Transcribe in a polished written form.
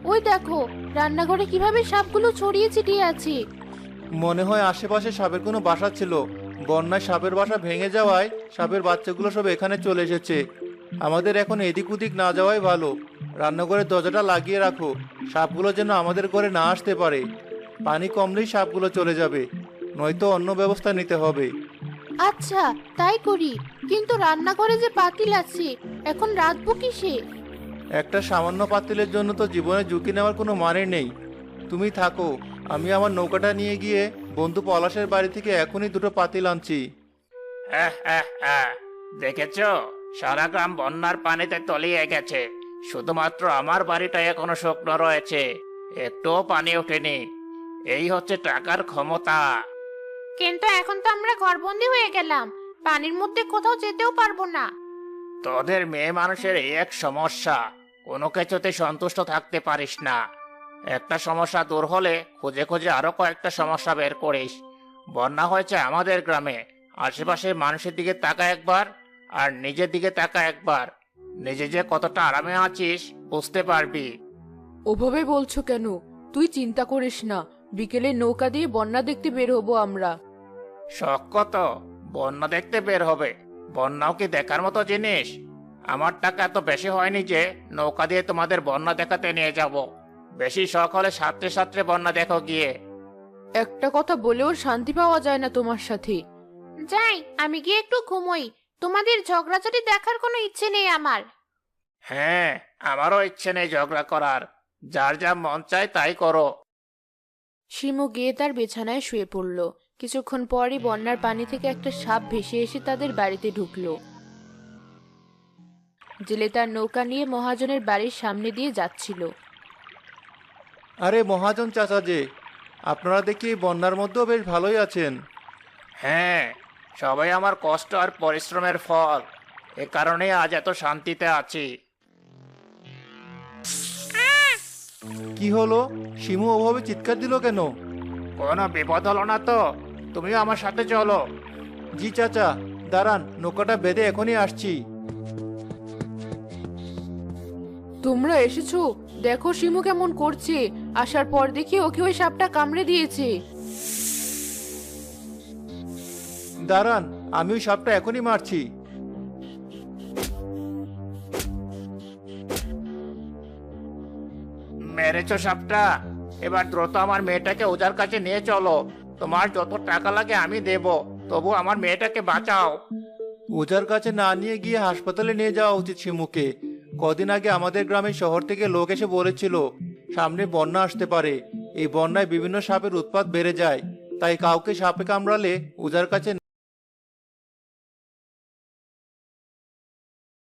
ওই দেখো, রান্নাঘরে কিভাবে সাপগুলো ছড়িয়ে ছিটিয়ে আছে। মনে হয় আশেপাশে সাপের কোনো বাসা ছিল। বন্যায় সাপের বাসা ভেঙে যাওয়ায় সাপের বাচ্চাগুলো সব এখানে চলে এসেছে। আমাদের এখন এদিক ওদিক না যাওয়াই ভালো। রান্নাঘরের দরজাটা লাগিয়ে রাখো, সাপগুলো যেন আমাদের ঘরে না আসতে পারে। পানি কমলেই সাপগুলো চলে যাবে, নয়তো অন্য ব্যবস্থা নিতে হবে। আচ্ছা, তাই করি। কিন্তু রান্নাঘরে যে পাতিল আছে, এখন রাঁধবো কিসে? একটা সামান্য পাতিলের জন্য তো জীবনে ঝুঁকি নেওয়ার কোনো মানে নেই। তুমি থাকো, আমি আমার নৌকাটা নিয়ে গিয়ে বন্ধু পলাশের বাড়ি থেকে এখনই দুটো পাতিল আনছি। দেখেছো, সারা গ্রাম বন্যার পানিতে তলিয়ে গেছে, শুধুমাত্র আমার বাড়িটা এখনো শুকনো রয়েছে, একটুও পানি ওঠেনি। এই হচ্ছে টাকার ক্ষমতা। কিন্তু এখন তো আমরা ঘরবন্দি হয়ে গেলাম, পানির মধ্যে কোথাও যেতেও পারবো না। তোদের মেয়ে মানুষের এই এক সমস্যা, কোনো কিছুতে সন্তুষ্ট থাকতে পারিস না। একটা সমস্যা দূর হলে খুঁজে খুঁজে আরো কয়েকটা সমস্যা বের করিস। বন্যা হয়েছে আমাদের গ্রামে, আশেপাশের মানুষের দিকে তাকা একবার, আর নিজের দিকে তাকা একবার। নিজে যে কতটা আরামে আছিস বুঝতে পারবি। ওভাবে বলছো কেন? তুই চিন্তা করিস না, বিকেলে নৌকা দিয়ে বন্যা দেখতে বের হবো আমরা। শখ কত বন্যা দেখতে বের হবে? বন্যাও কি দেখার মতো জিনিস? আমার টাকা এত বেশি হয়নি যে নৌকা দিয়ে তোমাদের বন্যা দেখাতে নিয়ে যাব। বেশি শখ হলে সাঁতরে সাঁতরে বন্যা দেখো গিয়ে। একটা কথা বলেও শান্তি পাওয়া যায় না তোমার সাথে। যাই, আমি গিয়ে একটু ঘুমোই। তোমাদের ঝগড়াঝাটি দেখার কোনো ইচ্ছে নেই আমার। হ্যাঁ, আমারও ইচ্ছে নেই ঝগড়া করার। যার যা মন চায় তাই করো। শিমু গিয়ে তার বিছানায় শুয়ে পড়ল। কিছুক্ষণ পরই বন্যার পানি থেকে একটা সাপ ভেসে এসে তাদের বাড়িতে ঢুকলো। জেলে তার নৌকা নিয়ে মহাজনের বাড়ির সামনে দিয়ে যাচ্ছিল। আরে মহাজন চাচা যে, আপনারা দেখি এই বন্যার মধ্যেও বেশ ভালোই আছেন। হ্যাঁ, সবাই আমার কষ্ট আর পরিশ্রমের ফল। এ কারণে আজ এত শান্তিতে আছি। কি হলো, শিমু ওভাবে চিৎকার দিল কেন? কোনো বিপদ হলো না তো? তুমিও আমার সাথে চলো। জি চাচা, দাঁড়ান, নৌকাটা বেঁধে এখনই আসছি। তোমরা এসেছো? দেখো শিমু কেমন করছে। আসার পর দেখি ওকে ওই সাপটা কামড়ে দিয়েছে। দাঁড়ান, আমি ওই সাপটা এখনই মারছি। মেরেছো সাপটা? এবার দ্রুত আমার মেয়েটাকে ওজার কাছে নিয়ে চলো। তোমার যত টাকা লাগে আমি দেব, তবু আমার মেয়েটাকে বাঁচাও। ওজার কাছে না নিয়ে গিয়ে হাসপাতালে নিয়ে যাওয়া উচিত শিমুকে। কদিন আগে আমাদের গ্রামের শহর থেকে লোক এসে বলেছিল সামনে বন্যা আসতে পারে। এই বন্যায় বিভিন্ন সাপের উৎপাত বেড়ে যায়, তাই কাউকে সাপে কামড়ালে ওজার কাছে